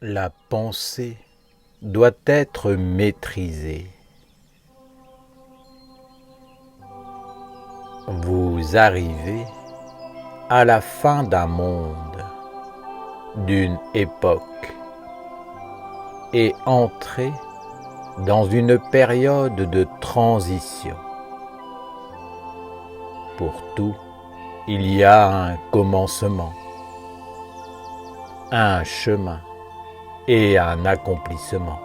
La pensée doit être maîtrisée. Vous arrivez à la fin d'un monde, d'une époque, et entrez dans une période de transition. Pour tout, il y a un commencement, un chemin et un accomplissement.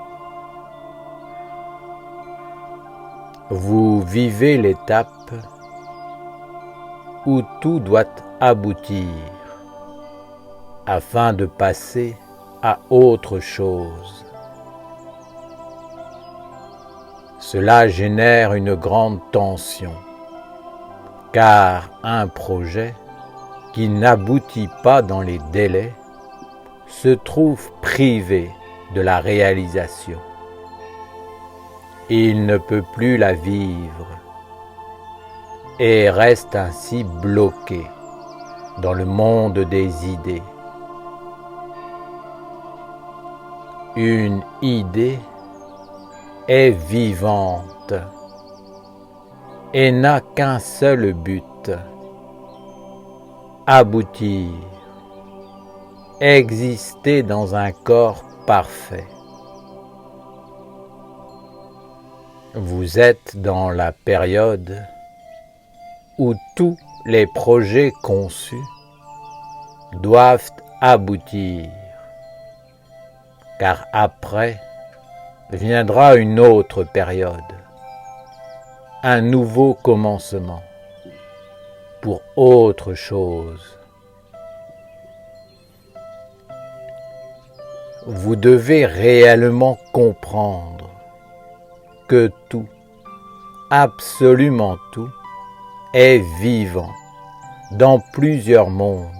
Vous vivez l'étape où tout doit aboutir afin de passer à autre chose. Cela génère une grande tension, car un projet qui n'aboutit pas dans les délais se trouve privé de la réalisation. Il ne peut plus la vivre et reste ainsi bloqué dans le monde des idées. Une idée est vivante et n'a qu'un seul but: aboutir, exister dans un corps parfait. Vous êtes dans la période où tous les projets conçus doivent aboutir, car après viendra une autre période, un nouveau commencement pour autre chose. Vous devez réellement comprendre que tout, absolument tout, est vivant dans plusieurs mondes,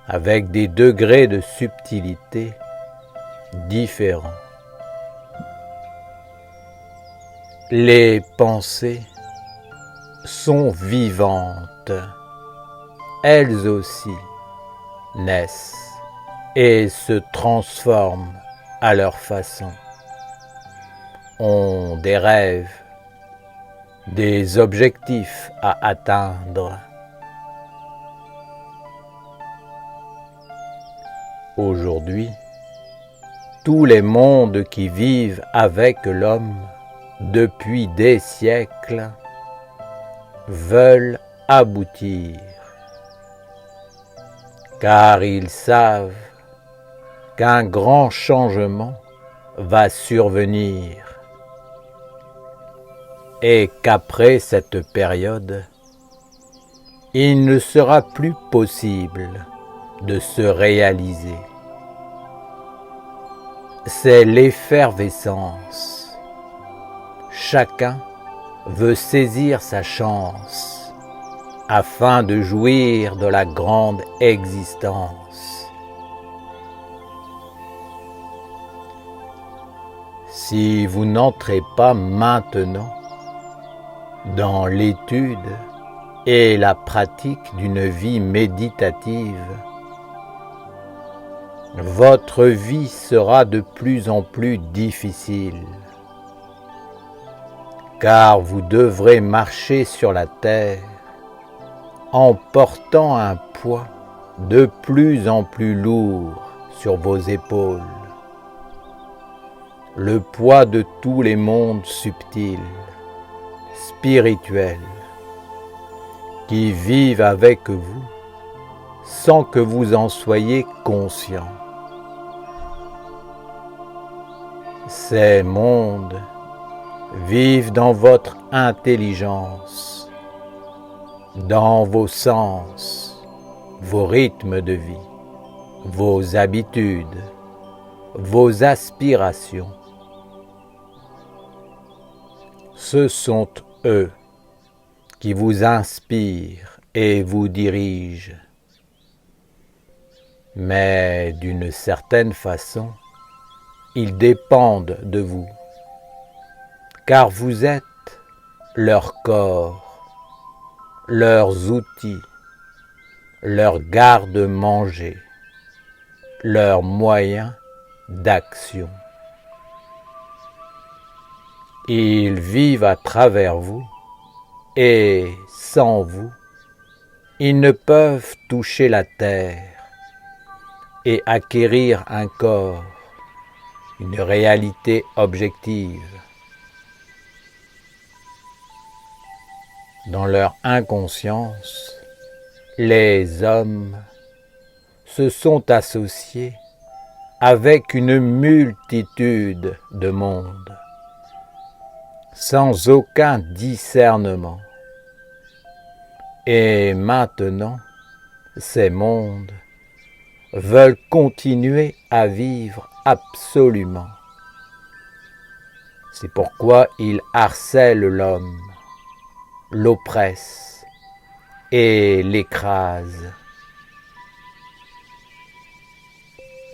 avec des degrés de subtilité différents. Les pensées sont vivantes, elles aussi naissent et se transforment à leur façon, ont des rêves, des objectifs à atteindre. Aujourd'hui, tous les mondes qui vivent avec l'homme depuis des siècles veulent aboutir, car ils savent qu'un grand changement va survenir et qu'après cette période, il ne sera plus possible de se réaliser. C'est l'effervescence. Chacun veut saisir sa chance afin de jouir de la grande existence. Si vous n'entrez pas maintenant dans l'étude et la pratique d'une vie méditative, votre vie sera de plus en plus difficile, car vous devrez marcher sur la terre en portant un poids de plus en plus lourd sur vos épaules, le poids de tous les mondes subtils, spirituels, qui vivent avec vous sans que vous en soyez conscient. Ces mondes vivent dans votre intelligence, dans vos sens, vos rythmes de vie, vos habitudes, vos aspirations. Ce sont eux qui vous inspirent et vous dirigent. Mais d'une certaine façon, ils dépendent de vous, car vous êtes leur corps, leurs outils, leur garde-manger, leurs moyens d'action. Ils vivent à travers vous et sans vous, ils ne peuvent toucher la terre et acquérir un corps, une réalité objective. Dans leur inconscience, les hommes se sont associés avec une multitude de mondes, sans aucun discernement. Et maintenant, ces mondes veulent continuer à vivre absolument. C'est pourquoi ils harcèlent l'homme, l'oppressent et l'écrasent.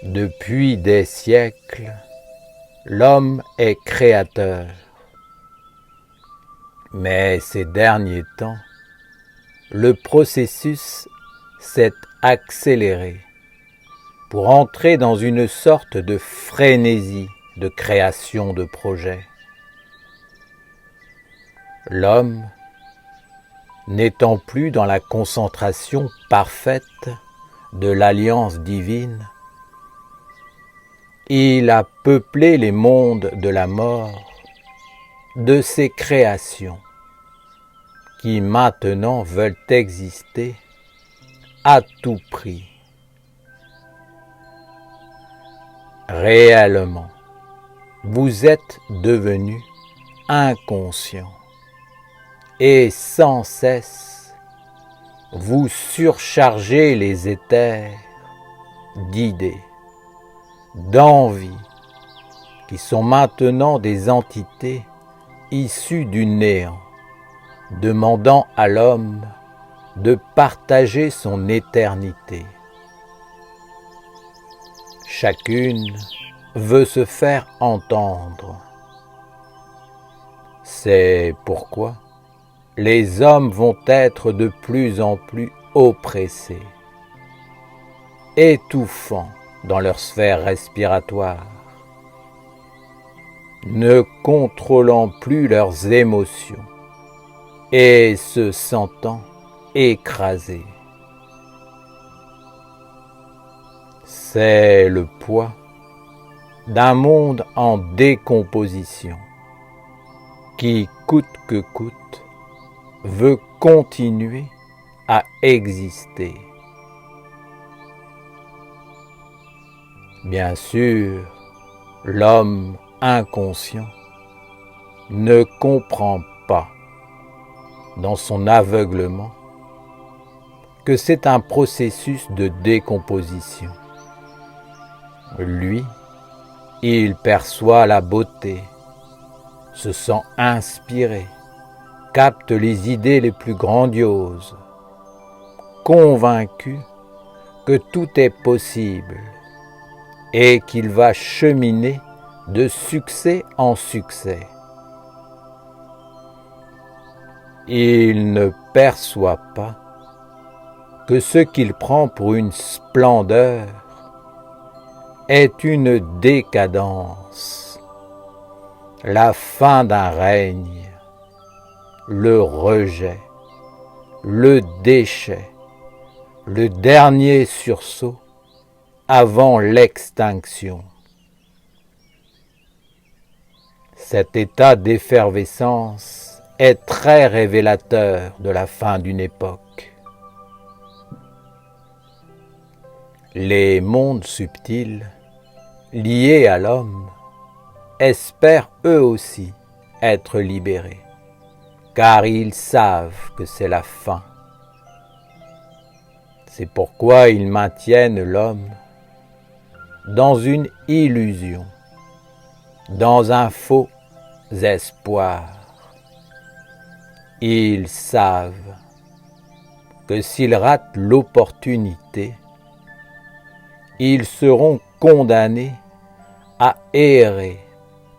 Depuis des siècles, l'homme est créateur. Mais ces derniers temps, le processus s'est accéléré pour entrer dans une sorte de frénésie de création de projets. L'homme, n'étant plus dans la concentration parfaite de l'alliance divine, il a peuplé les mondes de la mort de ces créations qui maintenant veulent exister à tout prix. Réellement, vous êtes devenu inconscient et sans cesse, vous surchargez les éthers d'idées, d'envies, qui sont maintenant des entités issues du néant, demandant à l'homme de partager son éternité. Chacune veut se faire entendre. C'est pourquoi les hommes vont être de plus en plus oppressés, étouffant dans leur sphère respiratoire, ne contrôlant plus leurs émotions et se sentant écrasés. C'est le poids d'un monde en décomposition qui, coûte que coûte, veut continuer à exister. Bien sûr, l'homme inconscient ne comprend pas, dans son aveuglement, que c'est un processus de décomposition. Lui, il perçoit la beauté, se sent inspiré, capte les idées les plus grandioses, convaincu que tout est possible et qu'il va cheminer de succès en succès. Il ne perçoit pas que ce qu'il prend pour une splendeur est une décadence, la fin d'un règne, le rejet, le déchet, le dernier sursaut avant l'extinction. Cet état d'effervescence est très révélateur de la fin d'une époque. Les mondes subtils, liés à l'homme, espèrent eux aussi être libérés, car ils savent que c'est la fin. C'est pourquoi ils maintiennent l'homme dans une illusion, dans un faux espoir. Ils savent que s'ils ratent l'opportunité, ils seront condamnés à errer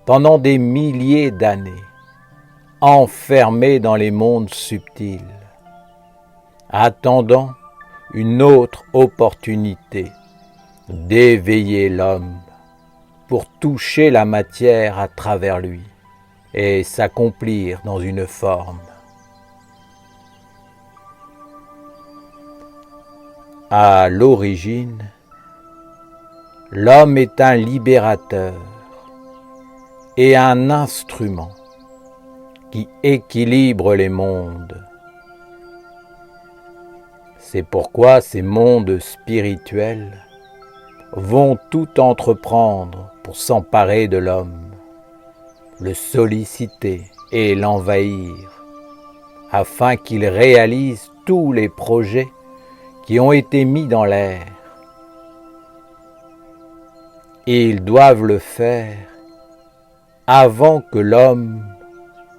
pendant des milliers d'années, enfermés dans les mondes subtils, attendant une autre opportunité d'éveiller l'homme pour toucher la matière à travers lui et s'accomplir dans une forme. À l'origine, l'homme est un libérateur et un instrument qui équilibre les mondes. C'est pourquoi ces mondes spirituels vont tout entreprendre pour s'emparer de l'homme, le solliciter et l'envahir, afin qu'il réalise tous les projets qui ont été mis dans l'air. Ils doivent le faire avant que l'homme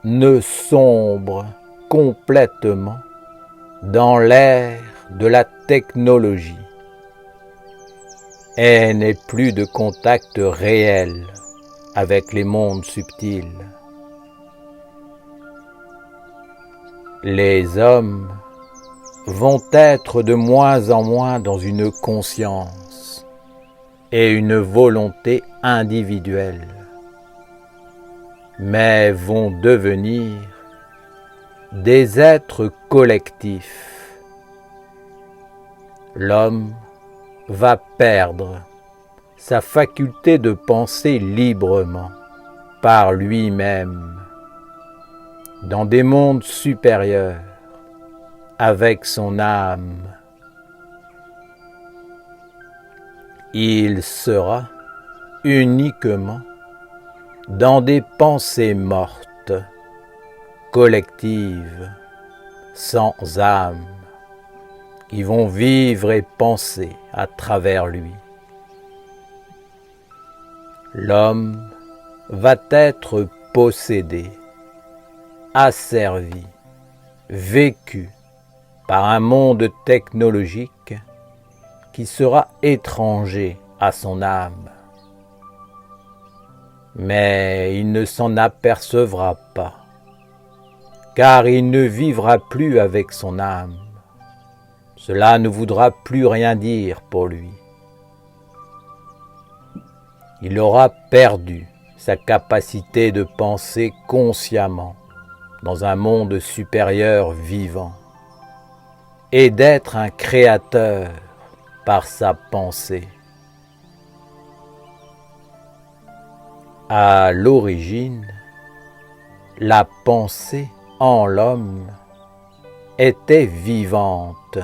ne sombre complètement dans l'ère de la technologie et n'ait plus de contact réel avec les mondes subtils. Les hommes vont être de moins en moins dans une conscience et une volonté individuelle, mais vont devenir des êtres collectifs. L'homme va perdre sa faculté de penser librement par lui-même dans des mondes supérieurs avec son âme. Il sera uniquement dans des pensées mortes, collectives, sans âme, qui vont vivre et penser à travers lui. L'homme va être possédé, asservi, vécu par un monde technologique qui sera étranger à son âme. Mais il ne s'en apercevra pas, car il ne vivra plus avec son âme. Cela ne voudra plus rien dire pour lui. Il aura perdu sa capacité de penser consciemment dans un monde supérieur vivant et d'être un créateur par sa pensée. À l'origine, la pensée en l'homme était vivante.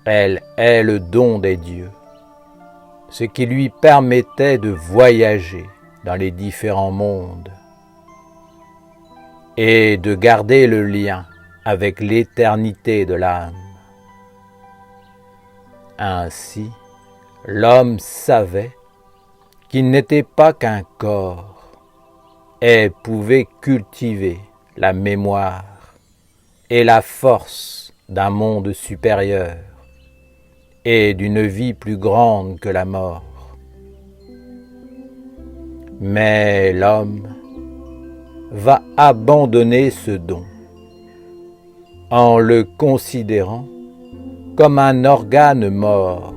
Elle est le don des dieux, ce qui lui permettait de voyager dans les différents mondes et de garder le lien avec l'éternité de l'âme. Ainsi, l'homme savait qu'il n'était pas qu'un corps et pouvait cultiver la mémoire et la force d'un monde supérieur et d'une vie plus grande que la mort. Mais l'homme va abandonner ce don en le considérant comme un organe mort,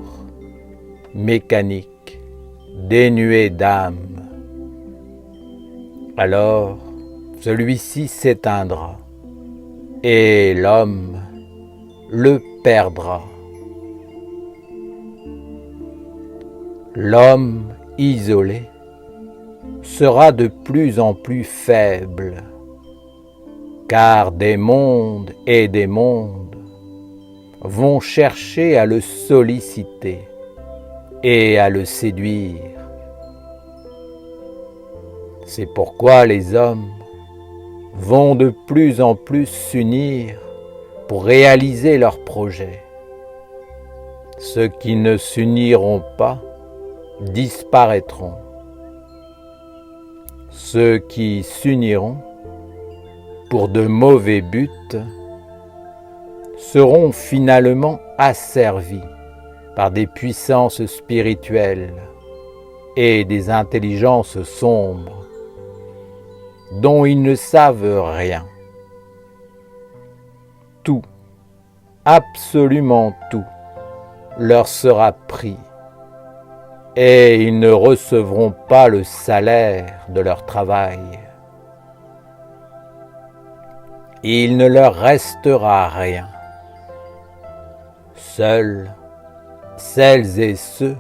mécanique, dénué d'âme. Alors, celui-ci s'éteindra et l'homme le perdra. L'homme isolé sera de plus en plus faible, car des mondes et des mondes vont chercher à le solliciter et à le séduire. C'est pourquoi les hommes vont de plus en plus s'unir pour réaliser leurs projets. Ceux qui ne s'uniront pas disparaîtront. Ceux qui s'uniront pour de mauvais buts seront finalement asservis par des puissances spirituelles et des intelligences sombres dont ils ne savent rien. Tout, absolument tout, leur sera pris et ils ne recevront pas le salaire de leur travail. Il ne leur restera rien. Seuls celles et ceux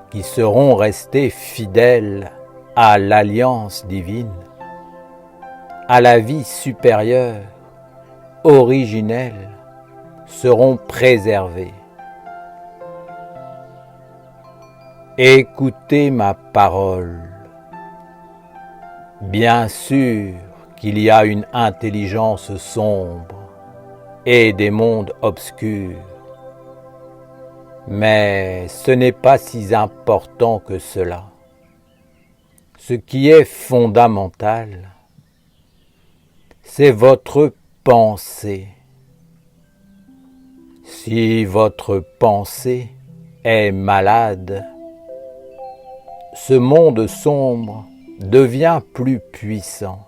qui seront restés fidèles à l'alliance divine, à la vie supérieure, originelle, seront préservés. Écoutez ma parole. Bien sûr qu'il y a une intelligence sombre et des mondes obscurs, mais ce n'est pas si important que cela. Ce qui est fondamental, c'est votre pensée. Si votre pensée est malade, ce monde sombre devient plus puissant.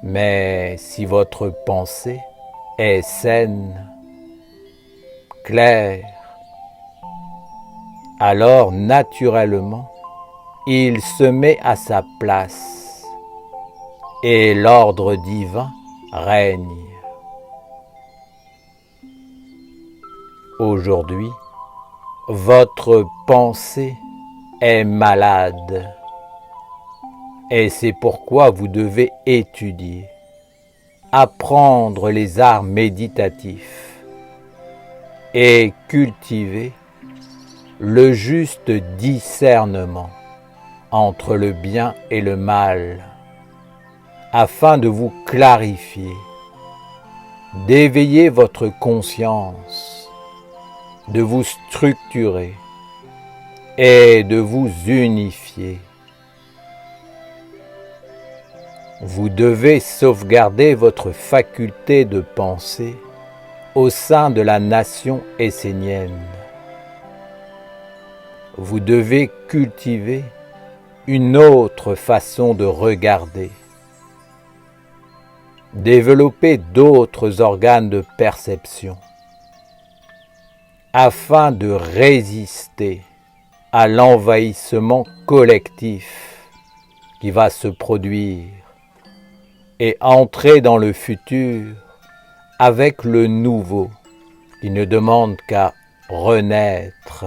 Mais si votre pensée est saine, claire, alors naturellement, il se met à sa place et l'ordre divin règne. Aujourd'hui, votre pensée est malade et c'est pourquoi vous devez étudier, apprendre les arts méditatifs et cultiver le juste discernement entre le bien et le mal, afin de vous clarifier, d'éveiller votre conscience, de vous structurer et de vous unifier. Vous devez sauvegarder votre faculté de penser au sein de la nation essénienne. Vous devez cultiver une autre façon de regarder, développer d'autres organes de perception, afin de résister à l'envahissement collectif qui va se produire et entrer dans le futur avec le nouveau qui ne demande qu'à renaître.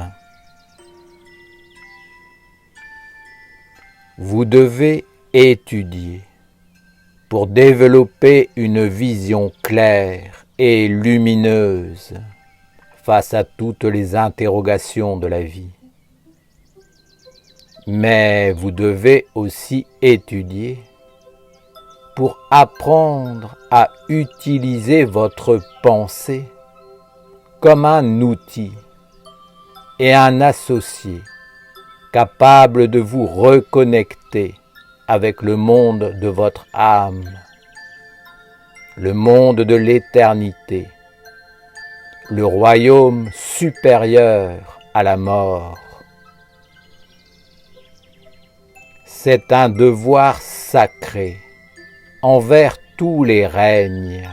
Vous devez étudier pour développer une vision claire et lumineuse face à toutes les interrogations de la vie. Mais vous devez aussi étudier pour apprendre à utiliser votre pensée comme un outil et un associé capable de vous reconnecter avec le monde de votre âme, le monde de l'éternité, le royaume supérieur à la mort. C'est un devoir sacré envers tous les règnes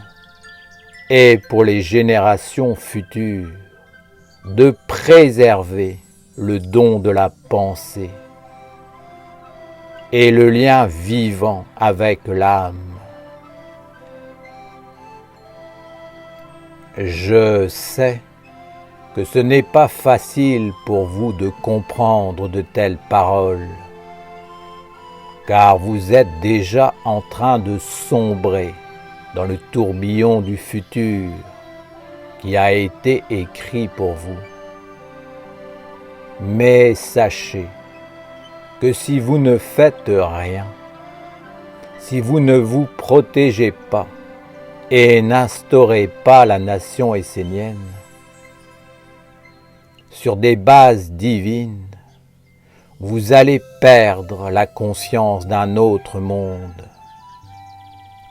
et pour les générations futures de préserver le don de la pensée et le lien vivant avec l'âme. Je sais que ce n'est pas facile pour vous de comprendre de telles paroles, car vous êtes déjà en train de sombrer dans le tourbillon du futur qui a été écrit pour vous. Mais sachez que si vous ne faites rien, si vous ne vous protégez pas et n'instaurez pas la nation essénienne sur des bases divines, vous allez perdre la conscience d'un autre monde.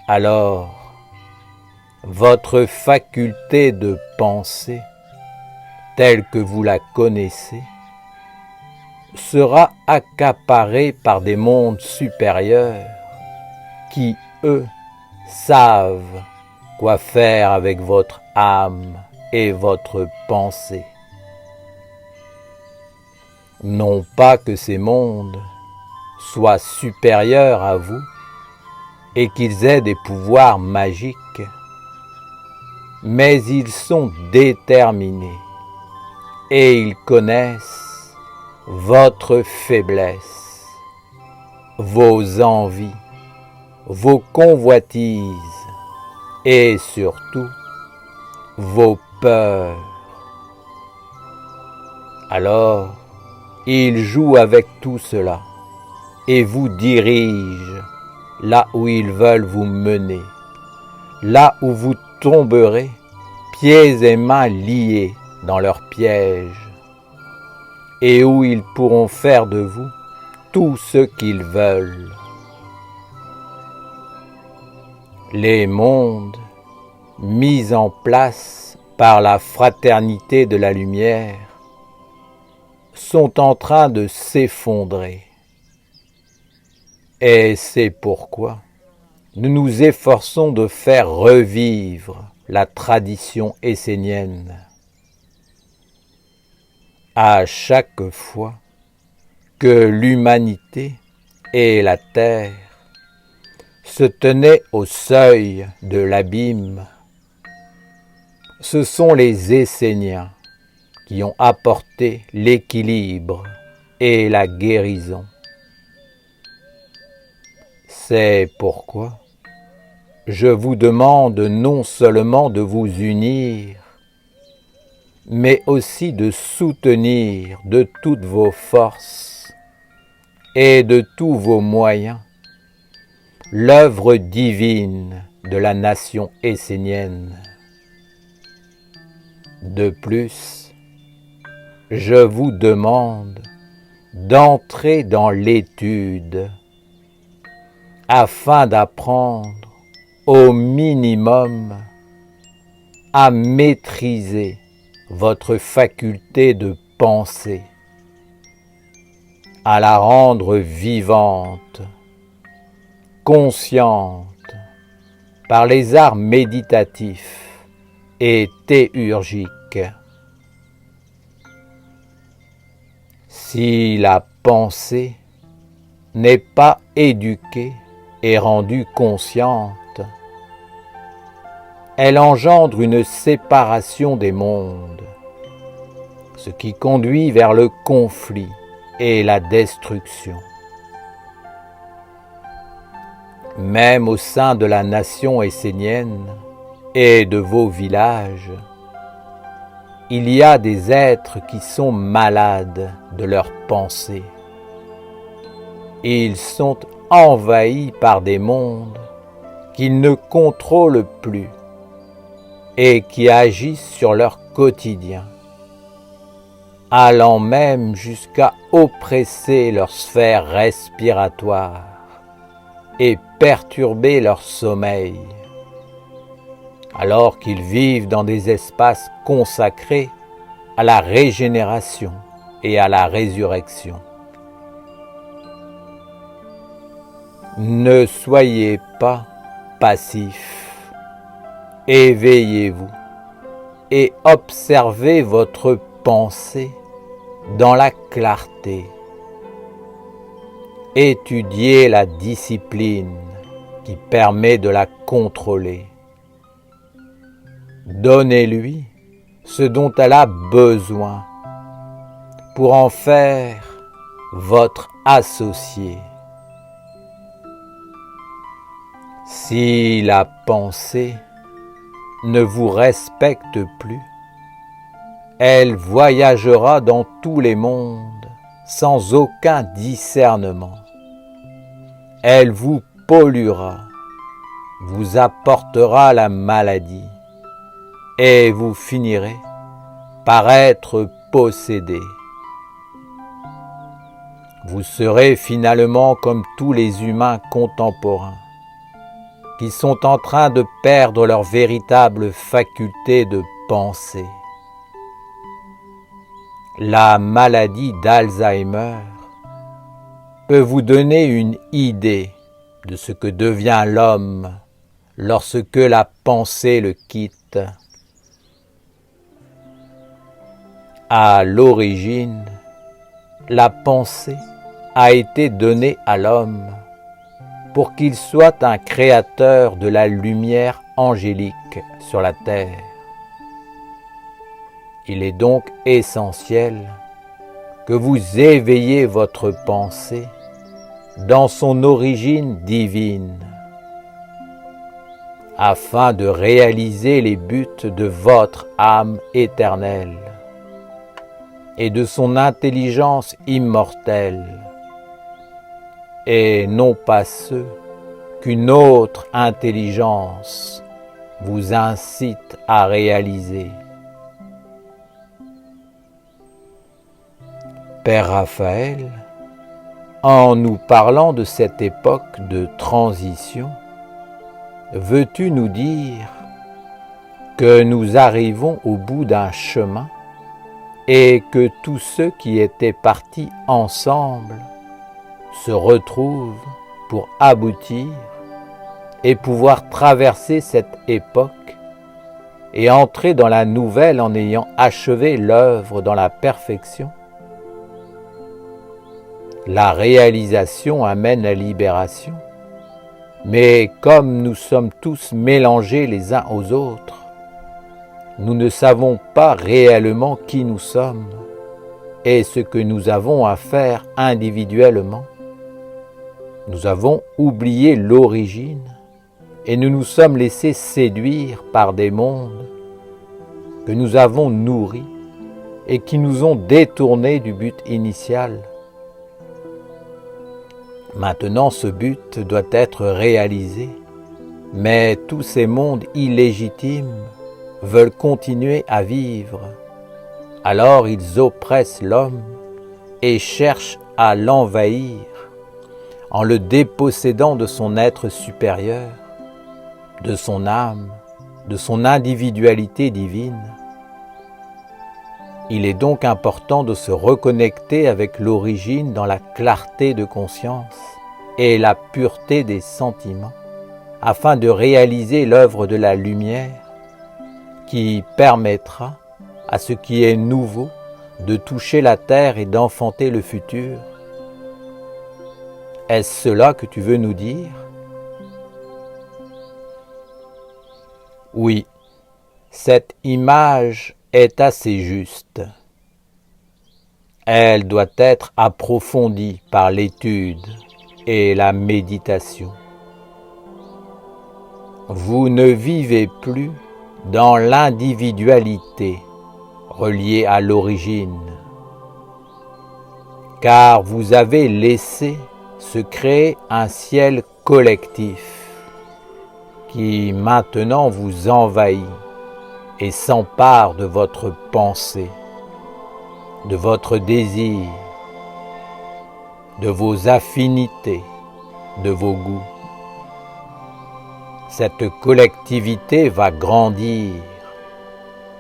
Alors, votre faculté de penser, telle que vous la connaissez, sera accaparée par des mondes supérieurs qui, eux, savent quoi faire avec votre âme et votre pensée. Non pas que ces mondes soient supérieurs à vous et qu'ils aient des pouvoirs magiques, mais ils sont déterminés et ils connaissent votre faiblesse, vos envies, vos convoitises et surtout vos peurs. Alors, ils jouent avec tout cela et vous dirigent là où ils veulent vous mener, là où vous tomberez, pieds et mains liés dans leurs pièges, et où ils pourront faire de vous tout ce qu'ils veulent. Les mondes mis en place par la fraternité de la lumière sont en train de s'effondrer. Et c'est pourquoi nous nous efforçons de faire revivre la tradition essénienne. À chaque fois que l'humanité et la terre se tenaient au seuil de l'abîme, ce sont les Esséniens qui ont apporté l'équilibre et la guérison. C'est pourquoi je vous demande non seulement de vous unir, mais aussi de soutenir de toutes vos forces et de tous vos moyens l'œuvre divine de la nation essénienne. De plus, je vous demande d'entrer dans l'étude afin d'apprendre au minimum à maîtriser votre faculté de penser, à la rendre vivante, consciente par les arts méditatifs et théurgiques. Si la pensée n'est pas éduquée et rendue consciente, elle engendre une séparation des mondes, ce qui conduit vers le conflit et la destruction. Même au sein de la nation essénienne et de vos villages, il y a des êtres qui sont malades de leurs pensées. Ils sont envahis par des mondes qu'ils ne contrôlent plus et qui agissent sur leur quotidien, allant même jusqu'à oppresser leur sphère respiratoire et perturber leur sommeil, alors qu'ils vivent dans des espaces consacrés à la régénération et à la résurrection. Ne soyez pas passifs, éveillez-vous et observez votre pensée dans la clarté. Étudiez la discipline qui permet de la contrôler. Donnez-lui ce dont elle a besoin pour en faire votre associé. Si la pensée ne vous respecte plus, elle voyagera dans tous les mondes sans aucun discernement. Elle vous polluera, vous apportera la maladie et vous finirez par être possédé. Vous serez finalement comme tous les humains contemporains qui sont en train de perdre leur véritable faculté de penser. La maladie d'Alzheimer peut vous donner une idée de ce que devient l'homme lorsque la pensée le quitte. À l'origine, la pensée a été donnée à l'homme pour qu'il soit un créateur de la lumière angélique sur la terre. Il est donc essentiel que vous éveillez votre pensée dans son origine divine, afin de réaliser les buts de votre âme éternelle et de son intelligence immortelle, et non pas ceux qu'une autre intelligence vous incite à réaliser. Père Raphaël, en nous parlant de cette époque de transition, veux-tu nous dire que nous arrivons au bout d'un chemin et que tous ceux qui étaient partis ensemble se retrouvent pour aboutir et pouvoir traverser cette époque et entrer dans la nouvelle en ayant achevé l'œuvre dans la perfection? La réalisation amène la libération, mais comme nous sommes tous mélangés les uns aux autres, nous ne savons pas réellement qui nous sommes et ce que nous avons à faire individuellement. Nous avons oublié l'origine et nous nous sommes laissés séduire par des mondes que nous avons nourris et qui nous ont détournés du but initial. Maintenant, ce but doit être réalisé, mais tous ces mondes illégitimes veulent continuer à vivre. Alors ils oppressent l'homme et cherchent à l'envahir en le dépossédant de son être supérieur, de son âme, de son individualité divine. Il est donc important de se reconnecter avec l'origine dans la clarté de conscience et la pureté des sentiments, afin de réaliser l'œuvre de la lumière qui permettra à ce qui est nouveau de toucher la terre et d'enfanter le futur. Est-ce cela que tu veux nous dire? Oui, cette image est assez juste. Elle doit être approfondie par l'étude et la méditation. Vous ne vivez plus dans l'individualité reliée à l'origine, car vous avez laissé se créer un ciel collectif qui maintenant vous envahit et s'empare de votre pensée, de votre désir, de vos affinités, de vos goûts. Cette collectivité va grandir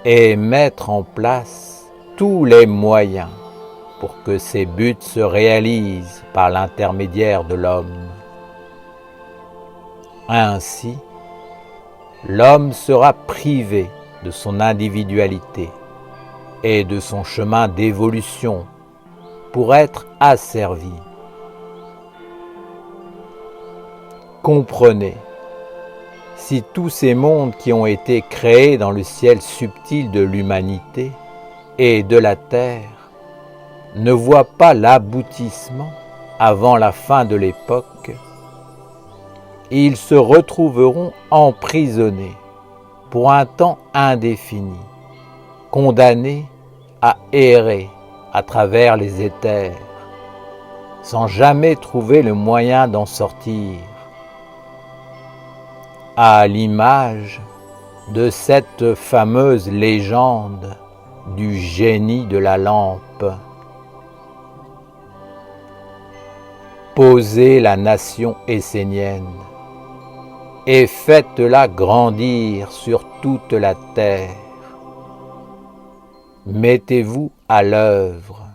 et mettre en place tous les moyens pour que ces buts se réalisent par l'intermédiaire de l'homme. Ainsi, l'homme sera privé de son individualité et de son chemin d'évolution pour être asservi. Comprenez, si tous ces mondes qui ont été créés dans le ciel subtil de l'humanité et de la terre ne voient pas l'aboutissement avant la fin de l'époque, ils se retrouveront emprisonnés pour un temps indéfini, condamnés à errer à travers les éthers, sans jamais trouver le moyen d'en sortir. À l'image de cette fameuse légende du génie de la lampe. Posez la nation essénienne et faites-la grandir sur toute la terre. Mettez-vous à l'œuvre,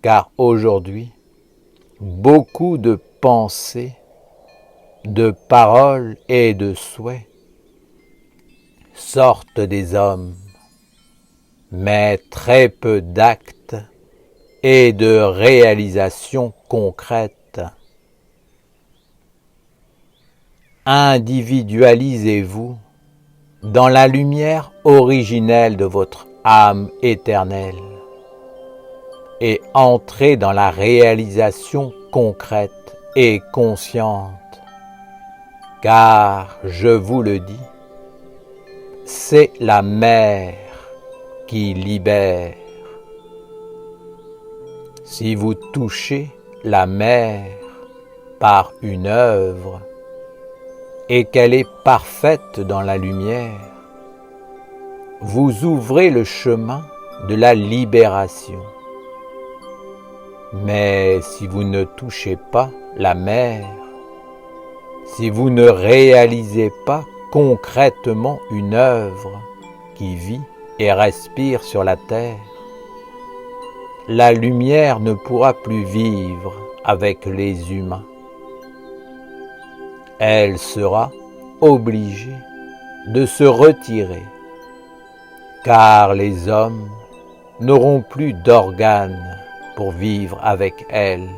car aujourd'hui, beaucoup de pensées, de paroles et de souhaits sortent des hommes, mais très peu d'actes et de réalisation concrète. Individualisez-vous dans la lumière originelle de votre âme éternelle et entrez dans la réalisation concrète et consciente. Car, je vous le dis, c'est la mer qui libère. Si vous touchez la mer par une œuvre et qu'elle est parfaite dans la lumière, vous ouvrez le chemin de la libération. Mais si vous ne touchez pas la mer, si vous ne réalisez pas concrètement une œuvre qui vit et respire sur la terre, la lumière ne pourra plus vivre avec les humains. Elle sera obligée de se retirer, car les hommes n'auront plus d'organes pour vivre avec elle.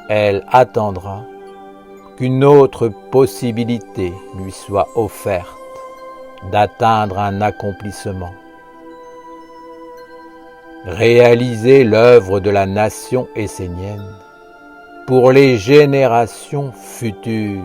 Elle attendra qu'une autre possibilité lui soit offerte d'atteindre un accomplissement. Réaliser l'œuvre de la nation essénienne pour les générations futures.